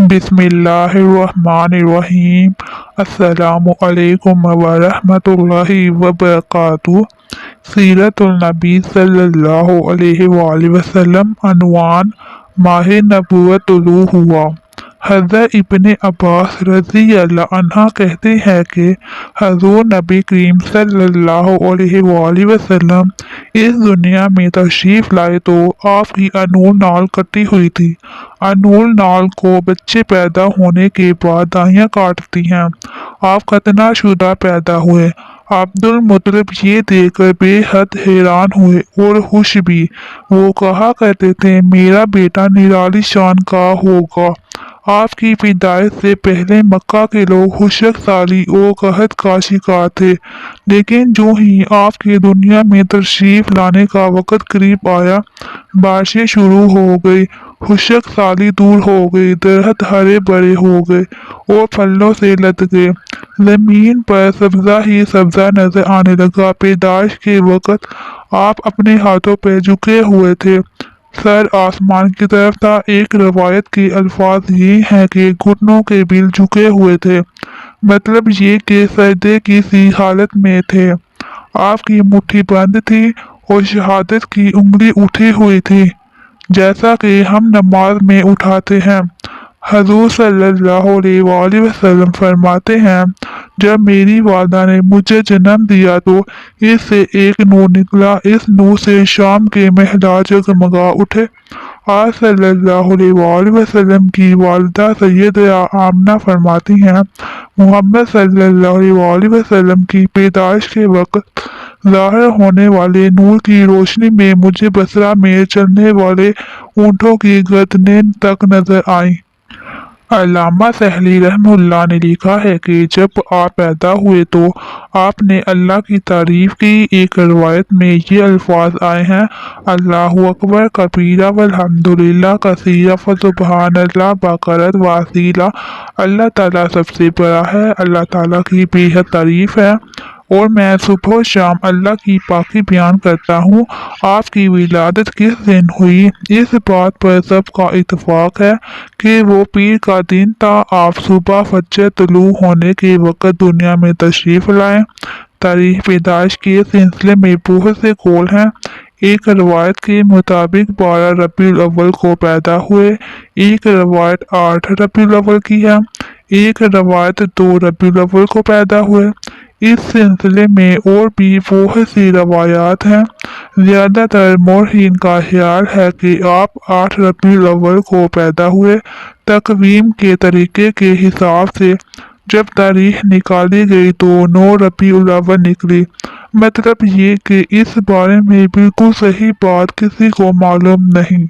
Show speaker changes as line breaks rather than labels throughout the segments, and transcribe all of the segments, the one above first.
बिस्मिल्लाहिर्रहमानिर्रहीम। अस्सलामु अलैकुम वरहमतुल्लाहि वबरकातुहू। सीरतुल नबी सल्लल्लाहु अलैहि वसल्लम। अनवान माह नबूवत तुलू हुआ। हज़रत इब्ने अब्बास रज़ी अल्लाह अन्हा कहते हैं कि हज़ूर नबी करीम सल्लल्लाहु अलैहि वसल्लम इस दुनिया में तशरीफ़ लाए तो आपकी अनूर नाल कटी हुई थी। अनूर नाल को बच्चे पैदा होने के बाद दाइयाँ काटती हैं। आप खतनाशुदा पैदा हुए। अब्दुल मुत्तलिब ये देखकर बेहद हैरान हुए और खुश भी। वो कहा करते थे, मेरा बेटा निराली शान का होगा। आपकी पैदाइश से पहले मक्का के लोग खुशक साली और कहत का शिकार थे, लेकिन जो ही आपके दुनिया में तशरीफ लाने का वक़्त करीब आया, बारिशें शुरू हो गई, खुशक साली दूर हो गई, दरख्त हरे भरे हो गए और फलों से लद गए। जमीन पर सब्जा ही सब्जा नजर आने लगा। पैदाइश के वक़्त आप अपने हाथों पर झुके हुए थे, सर आसमान की तरफ था। एक रवायत के अल्फाज ये हैं कि घुटनों के बिल झुके हुए थे, मतलब ये कि सजदे की सी हालत में थे। आपकी मुट्ठी बंद थी और शहादत की उंगली उठी हुई थी, जैसा कि हम नमाज में उठाते हैं। हजूर सल्लल्लाहु अलैहि वसल्लम फरमाते हैं, जब मेरी वालदा ने मुझे जन्म दिया तो इससे एक नूर निकला। इस नूर से शाम के महला जगमगा उठे। आज सल्लल्लाहु अलैहि वसल्लम की वालदा सैयदा आमना फरमाती हैं, मोहम्मद सल्लल्लाहु अलैहि वसल्लम की पैदाइश के वक़्त ज़ाहिर होने वाले नूर की रोशनी में मुझे बसरा में चलने वाले ऊँटों की गर्दनें तक नजर आईं। अल्लामा सहली रहमतुल्लाह ने लिखा है कि जब आप पैदा हुए तो आपने अल्लाह की तारीफ की। एक रवायत में ये अल्फाज आए हैं, अल्लाहु अकबर कबीरा वल्हम्दुलिल्लाह कसीरा फसुबहानल्लाह बकरत वासीला। अल्लाह ताला सबसे बड़ा है, अल्लाह ताला की बेहद तारीफ है और मैं सुबह शाम अल्लाह की पाकी बयान करता हूँ। आपकी विलादत किस दिन हुई, इस बात पर सबका इत्तेफाक है कि वो पीर का दिन था। आप सुबह फज्र तुलू होने के वक़्त दुनिया में तशरीफ़ लाए। तारीख पैदाइश के सिलसिले में बहुत से कौल हैं। एक रवायत के मुताबिक 12 रबीउल अव्वल को पैदा हुए, एक रवायत 8 रबीउल अव्वल की है, एक रवायत 2 रबीउल अव्वल को पैदा हुए। इस सिलसिले में और भी बहुत सी रवायात हैं। ज़्यादातर मौरखीन का ख्याल है कि आप 8 रबीउल अव्वल को पैदा हुए। तकवीम के तरीके के हिसाब से जब तारीख निकाली गई तो 9 रबीउल अव्वल निकली। मतलब ये कि इस बारे में बिल्कुल सही बात किसी को मालूम नहीं।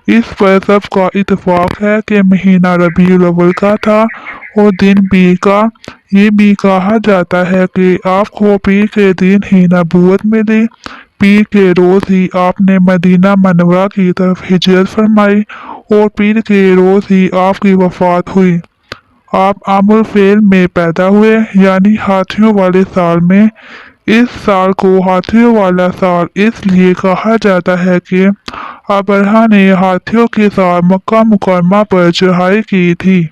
इस पर सबका इत्तेफाक है कि महीना रबीउल अव्वल का था और दिन पीर का। ये भी कहा जाता है कि आपको पीर के दिन ही नबूवत मिली। पीर के रोज ही आपने मदीना मनवरा की तरफ हिजरत फरमाई और पीर के रोज ही आपकी वफात हुई। आप आमुल फेल में पैदा हुए, यानी हाथियों वाले साल में। इस साल को हाथियों वाला साल इसलिए कहा जाता है कि अबरहा ने हाथियों के साथ मक्का मुकरमा पर चढ़ाई की थी।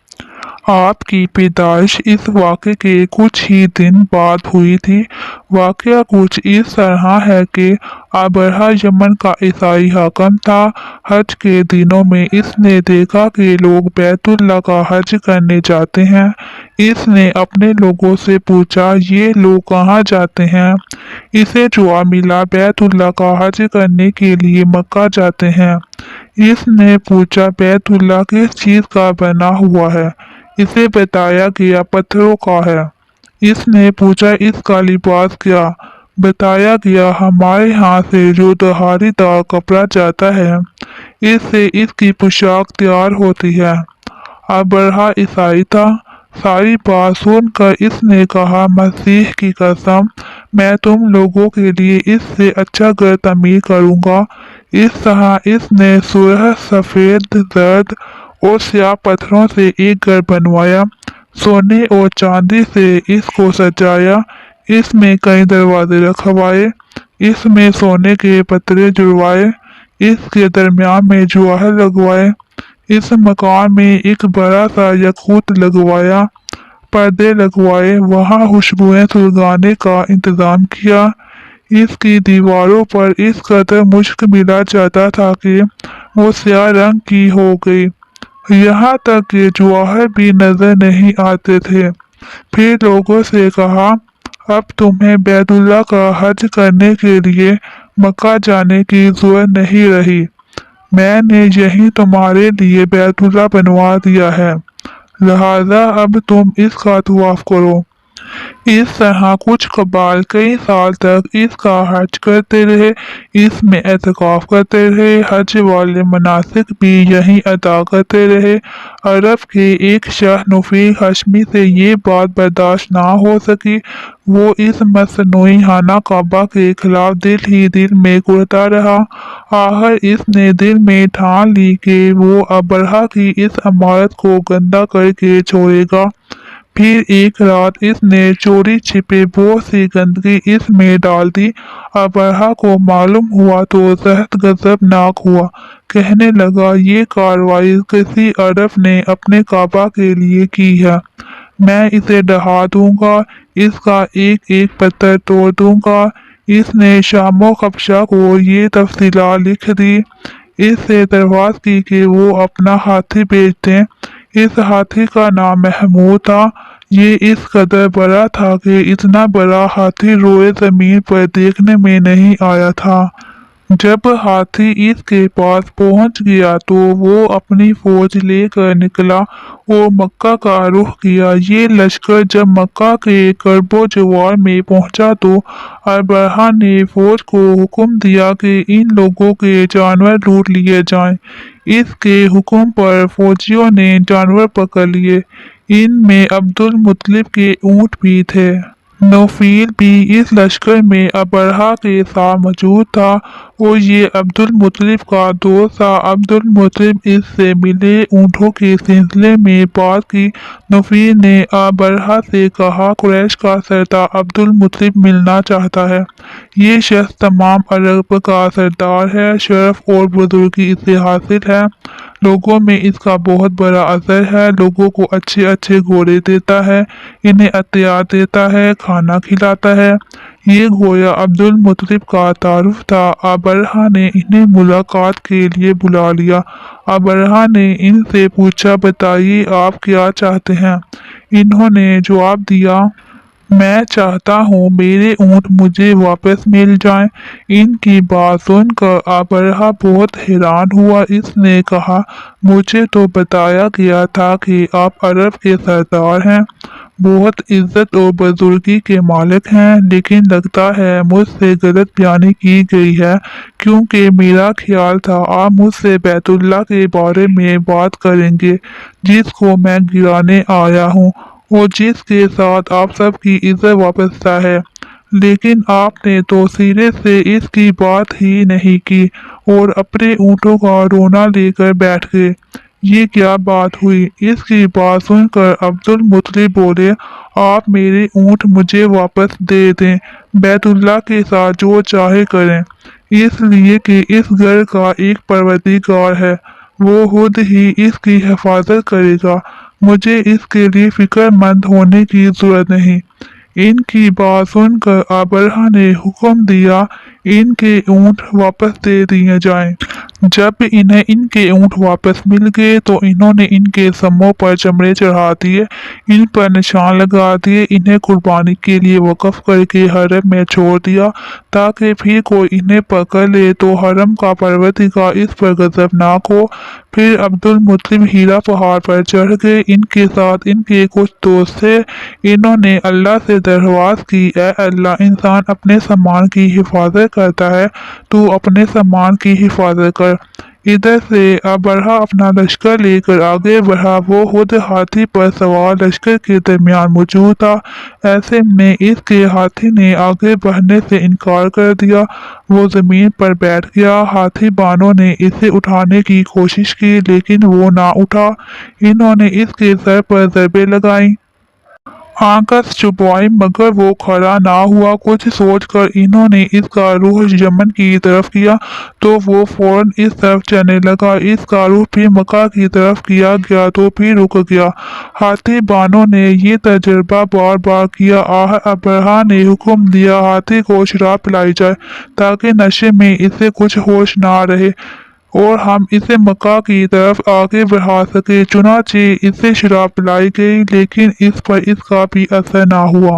आपकी पैदाइश इस वाक़े के कुछ ही दिन बाद हुई थी। वाक़या कुछ इस तरह है कि अबरहा यमन का ईसाई हाकिम था। हज के दिनों में इसने देखा कि लोग बैतुल्लाह का हज करने जाते हैं। इसने अपने लोगों से पूछा, ये लोग कहाँ जाते हैं? इसे जवाब मिला, बैतुल्लाह का हज करने के लिए मक्का जाते हैं। इसने पूछा, बैतुल्लाह किस चीज़ का बना हुआ है? इसे बताया गया पत्थरों का है। इसने पूछा, इसका लिबास क्या? बताया गया, हमारे यहाँ से जो धारीदार कपड़ा जाता है, इससे इसकी पोशाक तैयार होती है। अबरहा ईसाई था। सारी बात सुनकर इसने कहा, मसीह की कसम, मैं तुम लोगों के लिए इससे अच्छा घर तमीर करूँगा। इस तरह इसने सुरह, सफ़ेद, जर्द और स्याह पत्थरों से एक घर बनवाया। सोने और चांदी से इसको सजाया। इसमें कई दरवाजे रखवाए। इसमें सोने के पत्रे जुड़वाए। इसके दरमियान में जवाहर लगवाए। इस मकान में एक बड़ा सा यकूत लगवाया, पर्दे लगवाए, वहाँ खुशबुएं सुलगाने का इंतजाम किया। इसकी दीवारों पर इस कदर मुश्क मिला जाता था कि वो स्याह रंग की हो गई, यहाँ तक कि जवाहर भी नजर नहीं आते थे। फिर लोगों से कहा, अब तुम्हें बैतुल्लाह का हज करने के लिए मक्का जाने की जरूरत नहीं रही। मैंने यही तुम्हारे लिए बैतुल्लाह बनवा दिया है, लिहाजा अब तुम इसका तवाफ करो। इस तरह कुछ कबाल कई साल तक इसका हज करते रहे, इसमें एतकाफ करते रहे, हज वाले मनासिक भी यहीं अदा करते रहे। अरब के एक शाह नफील हाशमी से ये बात बर्दाश्त ना हो सकी। वो इस मसनूई खाना काबा के खिलाफ दिल ही दिल में कुढ़ता रहा। आखिर इसने दिल में ठान ली कि वो अबरहा की इस इमारत को गंदा करके छोड़ेगा। फिर एक रात इसने चोरी छिपे बहुत सी गंदगी इसमें डाल दी। अबरहा को मालूम हुआ तो सख्त गजबनाक हुआ, कहने लगा, ये कार्रवाई किसी अरब ने अपने काबा के लिए की है। मैं इसे ढहा दूंगा, इसका एक एक पत्थर तोड़ दूंगा। इसने शामो खबशा को ये तफसीलात लिख दी। इससे दरख्वास्त की कि वो अपना हाथी भेज दें। इस हाथी का नाम महमूद था। ये इस कदर बड़ा था कि इतना बड़ा हाथी रोए जमीन पर देखने में नहीं आया था। जब हाथी इसके पास पहुंच गया तो वो अपनी फौज लेकर निकला और मक्का का रुख किया। ये लश्कर जब मक्का के करबो जवार में पहुंचा तो अबरहा ने फौज को हुक्म दिया कि इन लोगों के जानवर लूट लिए जाएं। इसके हुक्म पर फौजियों ने जानवर पकड़ लिए। इनमें अब्दुल मुत्तलिब के ऊंट भी थे। नौफील भी इस लश्कर में अबरहा के साथ मौजूद था और ये अब्दुल मुत्तलिब का दोस्त था। अब्दुल मुत्तलिब इससे मिले, ऊँटों के सिलसिले में बात की। नौफील ने अबरहा से कहा, कुरैश का सरदार अब्दुल मुत्तलिब मिलना चाहता है। ये शख्स तमाम अरब का सरदार है, शरफ और बुजुर्गी इसे हासिल है, लोगों में इसका बहुत बड़ा असर है, लोगों को अच्छे अच्छे घोड़े देता है, इन्हें अतियार देता है, खाना खिलाता है। ये घोड़ा अब्दुल मुत्तलिब का तारुफ था। अबरहा ने इन्हें मुलाकात के लिए बुला लिया। अबरहा ने इनसे पूछा, बताइए आप क्या चाहते हैं। इन्होंने जवाब दिया, मैं चाहता हूँ मेरे ऊँट मुझे वापस मिल जाएं। इनकी बात सुनकर अबरहा बहुत हैरान हुआ। इसने कहा, मुझे तो बताया गया था कि आप अरब के सरदार हैं, बहुत इज्जत और बुजुर्गी के मालिक हैं, लेकिन लगता है मुझसे गलत बयानी की गई है, क्योंकि मेरा ख्याल था आप मुझसे बैतुल्लाह के बारे में बात करेंगे, जिसको मैं गिराने आया हूँ और जिसके साथ आप सबकी इज्जत वाबस्ता है। लेकिन आपने तो सिरे से इसकी बात ही नहीं की और अपने ऊँटों का रोना लेकर बैठ गए। ये क्या बात हुई। इसकी बात सुनकर अब्दुल मुत्तलिब बोले, आप मेरे ऊँट मुझे वापस दे दें, बैतुल्लाह के साथ जो चाहे करें, इसलिए कि इस घर का एक परवरदिगार है, वो खुद ही इसकी हिफाजत करेगा, मुझे इसके लिए फिक्रमंद होने की जरूरत नहीं। इनकी बात सुनकर अबरहा ने हुक्म दिया, इनके ऊँट वापस दे दिए जाएं। जब इन्हें इनके ऊँट वापस मिल गए तो इन्होंने इनके समों पर चमड़े चढ़ा दिए, इन पर निशान लगा दिए, इन्हें कुर्बानी के लिए वक़्फ़ करके हरम में छोड़ दिया, ताकि फिर कोई इन्हें पकड़ ले तो हरम का परवरदिगार इस पर गज़बनाक हो। फिर अब्दुल मुत्तलिब हीरा पहाड़ पर चढ़ गए। इनके साथ इनके कुछ दोस्त थे। इन्होंने अल्लाह से दरख्वास्त की, ऐ अल्लाह, इंसान अपने सामान की हिफाजत करता है, तू अपने सामान की हिफाजत कर। इधर से अबरहा अपना लश्कर लेकर आगे बढ़ा। वो खुद हाथी पर सवार लश्कर के दरमियान मौजूद था। ऐसे में इसके हाथी ने आगे बढ़ने से इनकार कर दिया। वो जमीन पर बैठ गया। हाथी बानों ने इसे उठाने की कोशिश की, लेकिन वो ना उठा। इन्होंने इसके सर पर ज़रबे लगाई आकाश चुपवाई मगर वो खड़ा ना हुआ। कुछ सोचकर इन्होंने इसका रुख यमन की तरफ किया तो वो फौरन इस तरफ चलने लगा। इसका रुख फिर मक्का की तरफ किया गया तो फिर रुक गया। हाथी बानों ने ये तजुर्बा बार बार किया। अबरहा ने हुक्म दिया हाथी को शराब पिलाई जाए ताकि नशे में इसे कुछ होश ना रहे और हम इसे मक्का की तरफ आगे बढ़ा सके। चुनांचे इसे शराब पिलाई गई लेकिन इस पर इसका भी असर ना हुआ।